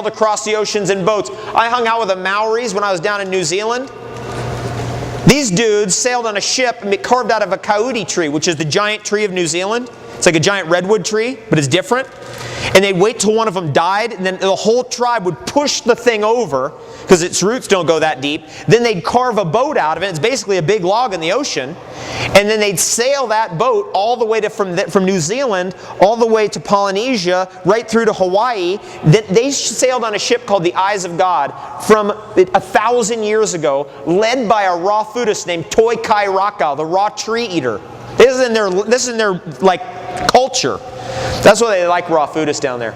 sailed across the oceans in boats. I hung out with the Maoris when I was down in New Zealand. These dudes sailed on a ship and carved out of a kauri tree, which is the giant tree of New Zealand. It's like a giant redwood tree, but it's different. And they'd wait till one of them died, and then the whole tribe would push the thing over, because its roots don't go that deep. Then they'd carve a boat out of it. It's basically a big log in the ocean. And then they'd sail that boat all the way to from New Zealand, all the way to Polynesia, right through to Hawaii. They sailed on a ship called the Eyes of God from 1,000 years ago, led by a raw foodist named Toi Kai Rakau, the raw tree eater. This is in their like culture. That's why they like raw foodists down there.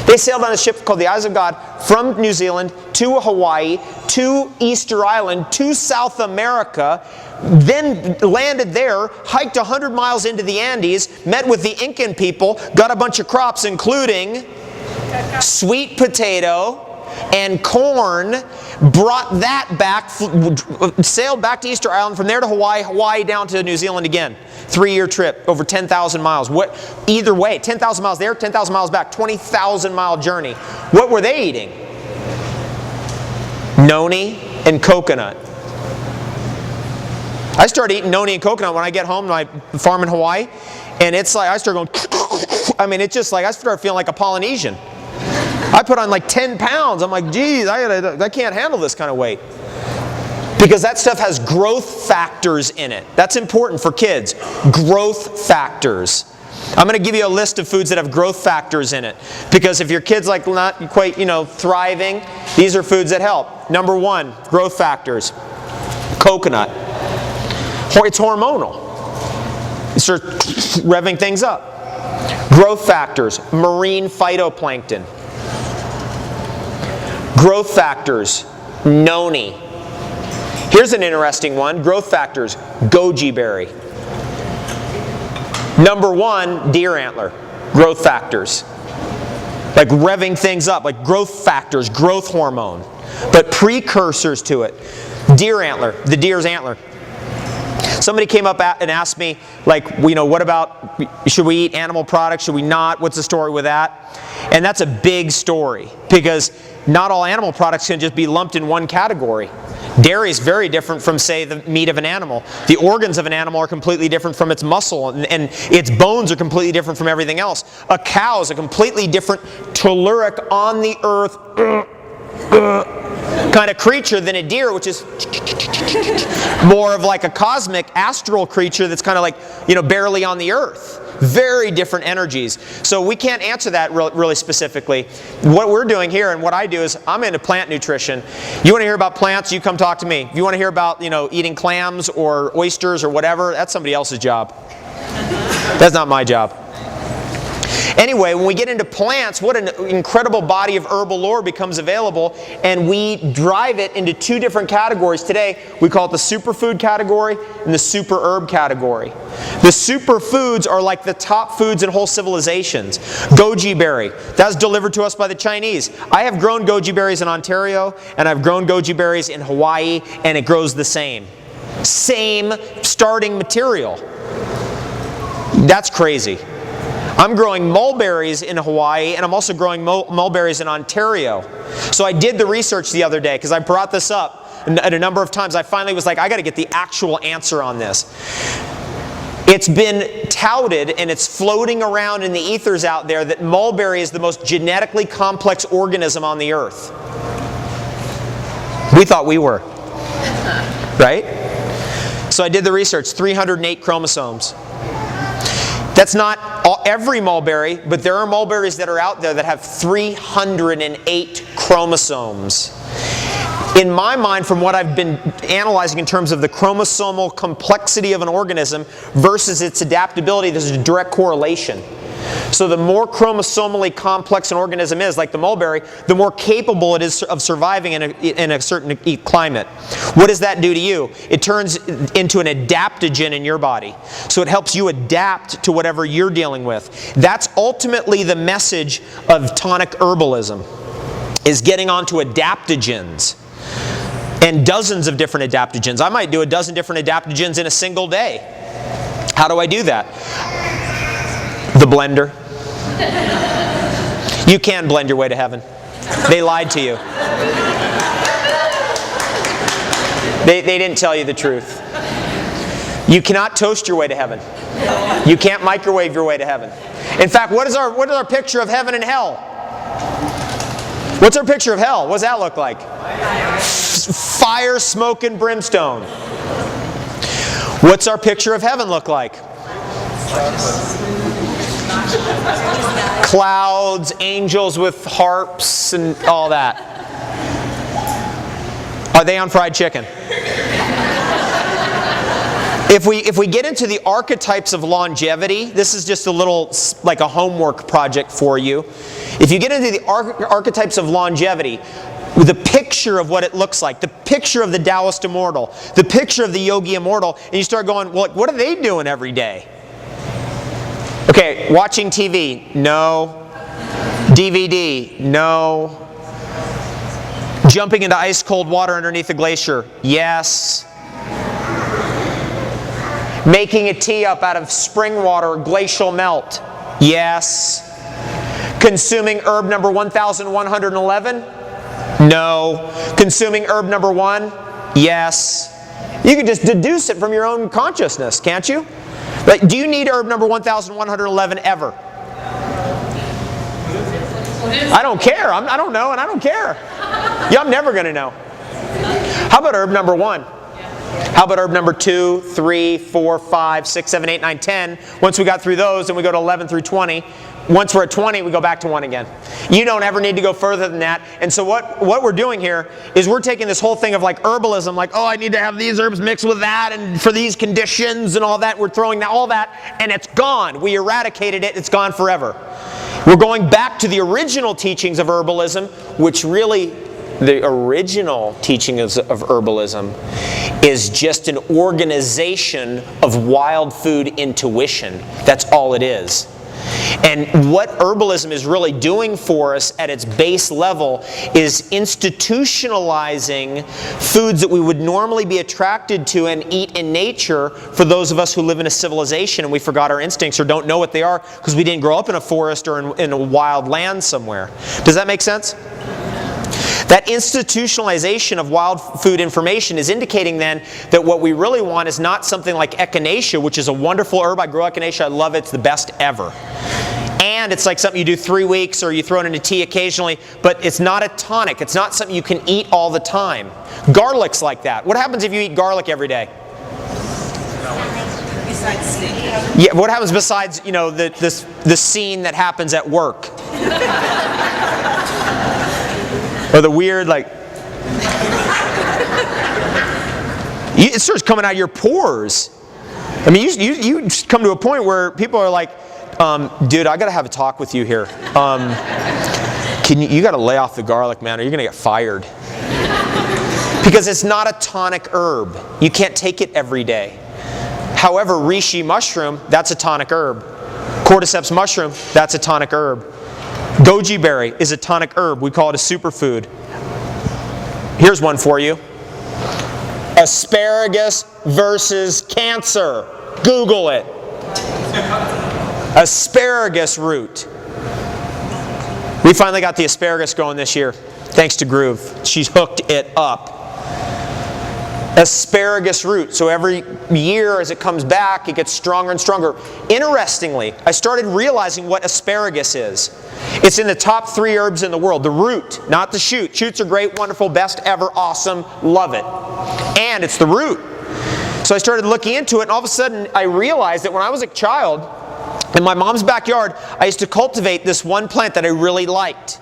They sailed on a ship called the Eyes of God from New Zealand to Hawaii, to Easter Island, to South America, then landed there, hiked 100 miles into the Andes, met with the Incan people, got a bunch of crops including sweet potato and corn, brought that back, sailed back to Easter Island, from there to Hawaii, Hawaii down to New Zealand again. 3-year trip, over 10,000 miles. Either way, 10,000 miles there, 10,000 miles back, 20,000 mile journey. What were they eating? Noni and coconut. I started eating noni and coconut when I get home to my farm in Hawaii, and it's like I start going, I mean, it's just like I start feeling like a Polynesian. I put on like 10 pounds. I'm like, geez, I can't handle this kind of weight. Because that stuff has growth factors in it. That's important for kids. Growth factors. I'm going to give you a list of foods that have growth factors in it. Because if your kid's like not quite, thriving, these are foods that help. Number 1, growth factors. Coconut. It's hormonal. It starts revving things up. Growth factors. Marine phytoplankton. Growth factors. Noni. Here's an interesting one. Growth factors. Goji berry. Number 1, deer antler. Growth factors. Like revving things up, like growth factors, growth hormone. But precursors to it. Deer antler, the deer's antler. Somebody came up and asked me, like, what about, should we eat animal products, should we not? What's the story with that? And that's a big story, because not all animal products can just be lumped in one category. Dairy is very different from, say, the meat of an animal. The organs of an animal are completely different from its muscle, and its bones are completely different from everything else. A cow is a completely different telluric, on the earth kind of creature than a deer, which is more of like a cosmic astral creature that's kind of like, barely on the earth. Very different energies. So we can't answer that really specifically. What we're doing here, and what I do, is I'm into plant nutrition. You want to hear about plants, you come talk to me. If you want to hear about, eating clams or oysters or whatever, that's somebody else's job. That's not my job. Anyway, when we get into plants, what an incredible body of herbal lore becomes available, and we drive it into 2 different categories today. We call it the superfood category and the super herb category. The superfoods are like the top foods in whole civilizations. Goji berry, that's delivered to us by the Chinese. I have grown goji berries in Ontario, and I've grown goji berries in Hawaii, and it grows the same. Same starting material. That's crazy. I'm growing mulberries in Hawaii, and I'm also growing mulberries in Ontario. So I did the research the other day, because I brought this up at a number of times. I finally was like, I got to get the actual answer on this. It's been touted, and it's floating around in the ethers out there, that mulberry is the most genetically complex organism on the earth. We thought we were. Right? So I did the research, 308 chromosomes. That's not every mulberry, but there are mulberries that are out there that have 308 chromosomes. In my mind, from what I've been analyzing in terms of the chromosomal complexity of an organism versus its adaptability, there's a direct correlation. So the more chromosomally complex an organism is, like the mulberry, the more capable it is of surviving in a certain climate. What does that do to you? It turns into an adaptogen in your body. So it helps you adapt to whatever you're dealing with. That's ultimately the message of tonic herbalism, is getting onto adaptogens. And dozens of different adaptogens. I might do a dozen different adaptogens in a single day. How do I do that? The blender. You can blend your way to heaven. They lied to you. They didn't tell you the truth. You cannot toast your way to heaven. You can't microwave your way to heaven. In fact, what is our picture of heaven and hell? What's our picture of hell? What does that look like? Fire, smoke, and brimstone. What's our picture of heaven look like? Clouds, angels with harps, and all that. Are they on fried chicken? If we get into the archetypes of longevity, this is just a little, like a homework project for you. If you get into the archetypes of longevity, the picture of what it looks like, the picture of the Taoist immortal, the picture of the Yogi immortal, and you start going, well, what are they doing every day? Okay, watching TV, no. DVD, no. Jumping into ice cold water underneath a glacier, yes. Making a tea up out of spring water, glacial melt, yes. Consuming herb number 1111? No. Consuming herb number 1? Yes. You can just deduce it from your own consciousness, can't you? Like, do you need herb number 1111 ever? I don't care. I don't know, and I don't care. Yeah, I'm never going to know. How about herb number 1? How about herb number 2, 3, 4, 5, 6, 7, 8, 9, 10? Once we got through those, then we go to 11 through 20. Once we're at 20, we go back to 1 again. You don't ever need to go further than that. And so what we're doing here is we're taking this whole thing of like herbalism, like, oh, I need to have these herbs mixed with that and for these conditions and all that. We're throwing all that, and it's gone. We eradicated it. It's gone forever. We're going back to the original teachings of herbalism, which really, the original teachings of herbalism is just an organization of wild food intuition. That's all it is. And what herbalism is really doing for us at its base level is institutionalizing foods that we would normally be attracted to and eat in nature for those of us who live in a civilization and we forgot our instincts or don't know what they are because we didn't grow up in a forest or in a wild land somewhere. Does that make sense? That institutionalization of wild food information is indicating then that what we really want is not something like echinacea, which is a wonderful herb. I grow echinacea. I love it. It's the best ever. And it's like something you do 3 weeks or you throw it into tea occasionally, but it's not a tonic. It's not something you can eat all the time. Garlic's like that. What happens if you eat garlic every day? Yeah, what happens besides, you know, the scene that happens at work? Or the weird, like, it starts coming out of your pores. I mean, you come to a point where people are like, dude, I got to have a talk with you here. You got to lay off the garlic, man, or you're going to get fired. Because it's not a tonic herb. You can't take it every day. However, reishi mushroom, that's a tonic herb. Cordyceps mushroom, that's a tonic herb. Goji berry is a tonic herb. We call it a superfood. Here's one for you. Asparagus versus cancer. Google it. Asparagus root. We finally got the asparagus going this year, thanks to Groove. She's hooked it up. Asparagus root. So every year as it comes back, it gets stronger and stronger. Interestingly, I started realizing what asparagus is. It's in the top 3 herbs in the world. The root, not the shoot. Shoots are great, wonderful, best ever, awesome, love it. And it's the root. So I started looking into it, and all of a sudden I realized that when I was a child, in my mom's backyard, I used to cultivate this one plant that I really liked.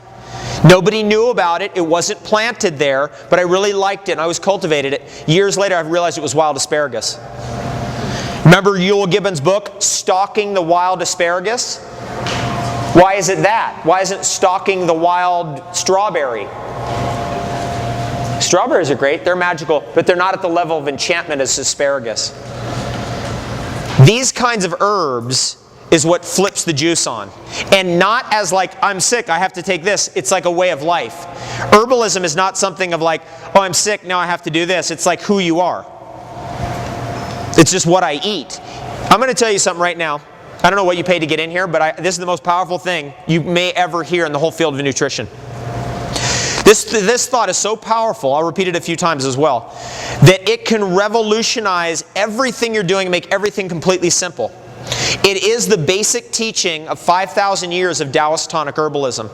Nobody knew about it. It wasn't planted there, but I really liked it and I always cultivated it. Years later, I realized it was wild asparagus. Remember Ewell Gibbons' book, Stalking the Wild Asparagus? Why is it that? Why isn't stalking the wild strawberry? Strawberries are great. They're magical, but they're not at the level of enchantment as asparagus. These kinds of herbs is what flips the juice on. And not as like, I'm sick, I have to take this. It's like a way of life. Herbalism is not something of like, oh, I'm sick, now I have to do this. It's like who you are. It's just what I eat. I'm going to tell you something right now. I don't know what you paid to get in here, but this is the most powerful thing you may ever hear in the whole field of nutrition. This thought is so powerful, I'll repeat it a few times as well, that it can revolutionize everything you're doing and make everything completely simple. It is the basic teaching of 5,000 years of Taoist tonic herbalism.